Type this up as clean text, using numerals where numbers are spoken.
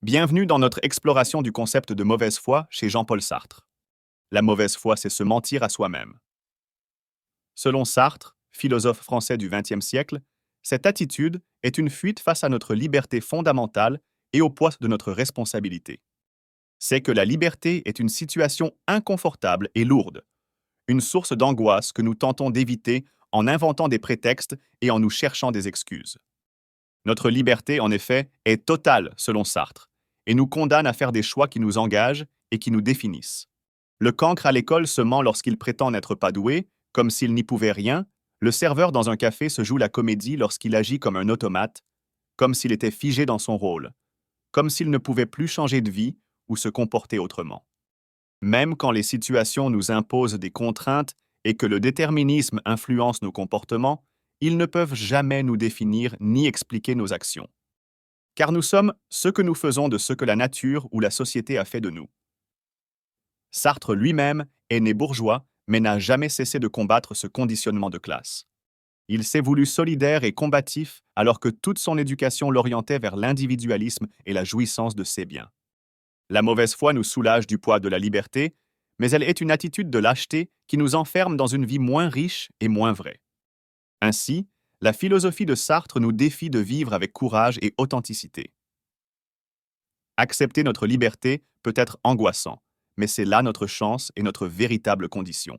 Bienvenue dans notre exploration du concept de mauvaise foi chez Jean-Paul Sartre. La mauvaise foi, c'est se mentir à soi-même. Selon Sartre, philosophe français du XXe siècle, cette attitude est une fuite face à notre liberté fondamentale et au poids de notre responsabilité. C'est que la liberté est une situation inconfortable et lourde, une source d'angoisse que nous tentons d'éviter en inventant des prétextes et en nous cherchant des excuses. Notre liberté, en effet, est totale selon Sartre, et nous condamne à faire des choix qui nous engagent et qui nous définissent. Le cancre à l'école se ment lorsqu'il prétend n'être pas doué, comme s'il n'y pouvait rien. Le serveur dans un café se joue la comédie lorsqu'il agit comme un automate, comme s'il était figé dans son rôle, comme s'il ne pouvait plus changer de vie ou se comporter autrement. Même quand les situations nous imposent des contraintes et que le déterminisme influence nos comportements, ils ne peuvent jamais nous définir ni expliquer nos actions. Car nous sommes ce que nous faisons de ce que la nature ou la société a fait de nous. Sartre lui-même est né bourgeois, mais n'a jamais cessé de combattre ce conditionnement de classe. Il s'est voulu solidaire et combatif alors que toute son éducation l'orientait vers l'individualisme et la jouissance de ses biens. La mauvaise foi nous soulage du poids de la liberté, mais elle est une attitude de lâcheté qui nous enferme dans une vie moins riche et moins vraie. Ainsi, la philosophie de Sartre nous défie de vivre avec courage et authenticité. Accepter notre liberté peut être angoissant, mais c'est là notre chance et notre véritable condition.